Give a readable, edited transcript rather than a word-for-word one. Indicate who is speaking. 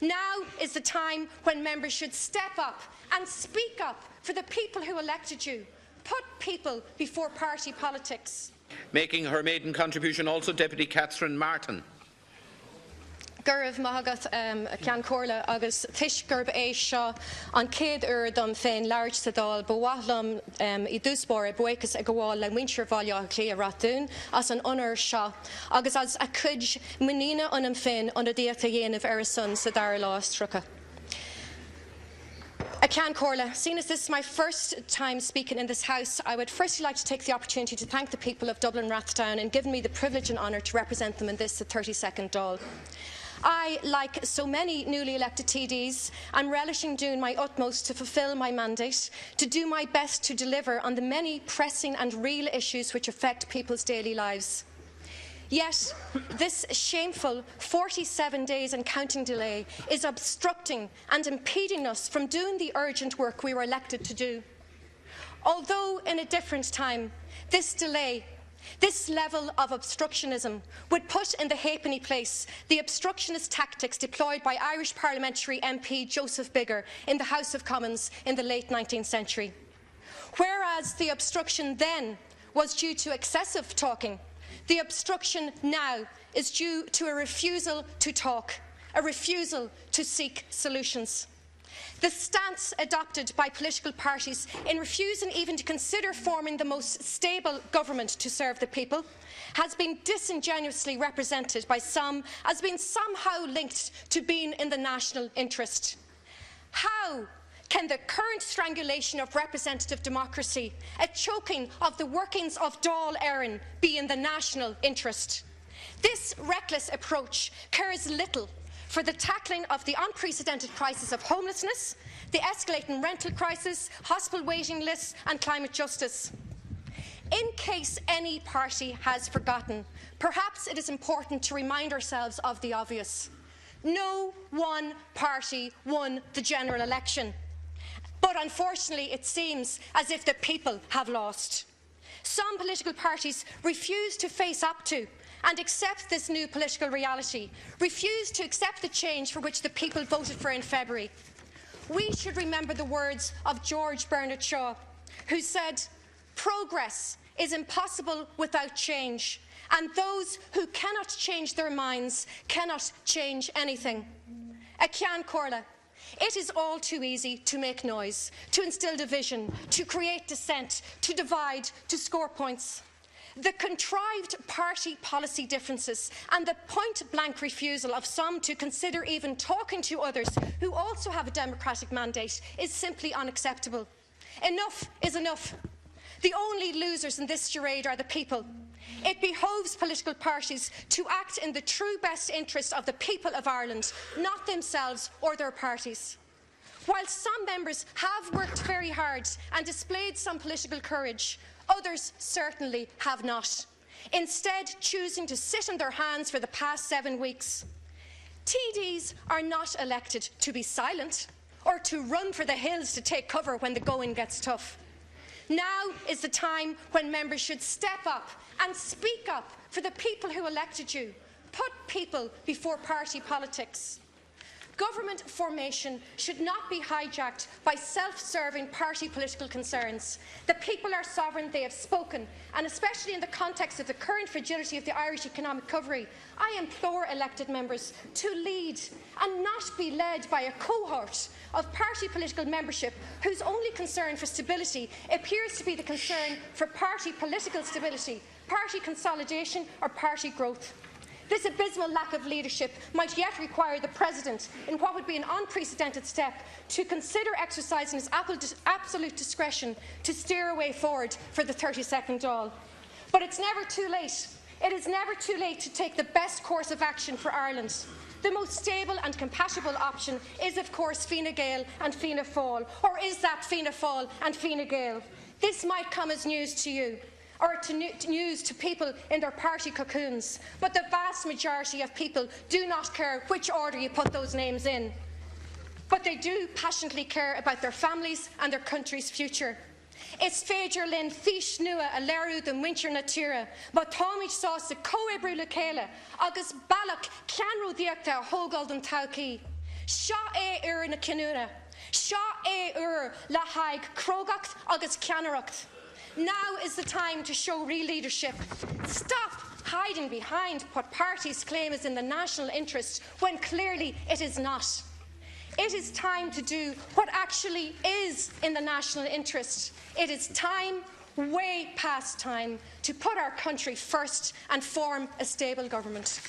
Speaker 1: Now is the time when members should step up and speak up for the people who elected you. Put people before party politics.
Speaker 2: Making her maiden contribution also, Deputy Catherine Martin.
Speaker 1: Gurv mahagat cean comhairle agus tuis gurb é seo an céad uair dom féin leabhart sa Dáil ba bhaithlim I dúspóir I buchas ag go bháil le muintir bhaile clí a Rathdown as an ionair seo agus as a cuid muína anam féin an a díocht a dhéanamh ar a son sa Dáil lástrucha. Cean comhairle, seeing as this is my first time speaking in this House, I would firstly like to take the opportunity to thank the people of Dublin Rathdown and giving me the privilege and honour to represent them in this, the 32nd Dáil. I, like so many newly elected TDs, am relishing doing my utmost to fulfil my mandate, to do my best to deliver on the many pressing and real issues which affect people's daily lives. Yet, this shameful 47 days and counting delay is obstructing and impeding us from doing the urgent work we were elected to do. Although in a different time, this delay, this level of obstructionism would put in the halfpenny place the obstructionist tactics deployed by Irish parliamentary MP Joseph Biggar in the House of Commons in the late 19th century. Whereas the obstruction then was due to excessive talking, the obstruction now is due to a refusal to talk, a refusal to seek solutions. The stance adopted by political parties in refusing even to consider forming the most stable government to serve the people has been disingenuously represented by some as being somehow linked to being in the national interest. How can the current strangulation of representative democracy, a choking of the workings of Dáil Éireann, be in the national interest? This reckless approach cares little for the tackling of the unprecedented crisis of homelessness, the escalating rental crisis, hospital waiting lists and climate justice. In case any party has forgotten, perhaps it is important to remind ourselves of the obvious. No one party won the general election, but unfortunately it seems as if the people have lost. Some political parties refuse to face up to and accept this new political reality, refuse to accept the change for which the people voted for in February. We should remember the words of George Bernard Shaw, who said, "Progress is impossible without change, and those who cannot change their minds cannot change anything." Cean comhairle, it is all too easy to make noise, to instil division, to create dissent, to divide, to score points. The contrived party policy differences and the point-blank refusal of some to consider even talking to others who also have a democratic mandate is simply unacceptable. Enough is enough. The only losers in this charade are the people. It behoves political parties to act in the true best interest of the people of Ireland, not themselves or their parties. While some members have worked very hard and displayed some political courage, others certainly have not, instead choosing to sit on their hands for the past 7 weeks. TDs are not elected to be silent or to run for the hills to take cover when the going gets tough. Now is the time when members should step up and speak up for the people who elected you. Put people before party politics. Government formation should not be hijacked by self-serving party political concerns. The people are sovereign, they have spoken, and especially in the context of the current fragility of the Irish economic recovery, I implore elected members to lead and not be led by a cohort of party political membership whose only concern for stability appears to be the concern for party political stability, party consolidation or party growth. This abysmal lack of leadership might yet require the President, in what would be an unprecedented step, to consider exercising his absolute discretion to steer a way forward for the 32nd Dáil. But it's never too late. It is never too late to take the best course of action for Ireland. The most stable and compatible option is, of course, Fianna Gael and Fianna Fáil. Or is that Fianna Fáil and Fianna Gael? This might come as news to you, or news to people in their party cocoons, but the vast majority of people do not care which order you put those names in. But they do passionately care about their families and their country's future. Is féidir linn fís nua a leirú den winter na tíre, ba táimid sá sa cóibriú le chéile, agus bailach ceanrú díochta a thógáil den todhchaí. Seo é na cinúna. Seo é le haig crogacht agus ceannaracht. Now is the time to show real leadership. Stop hiding behind what parties claim is in the national interest when clearly it is not. It is time to do what actually is in the national interest. It is time, way past time, to put our country first and form a stable government.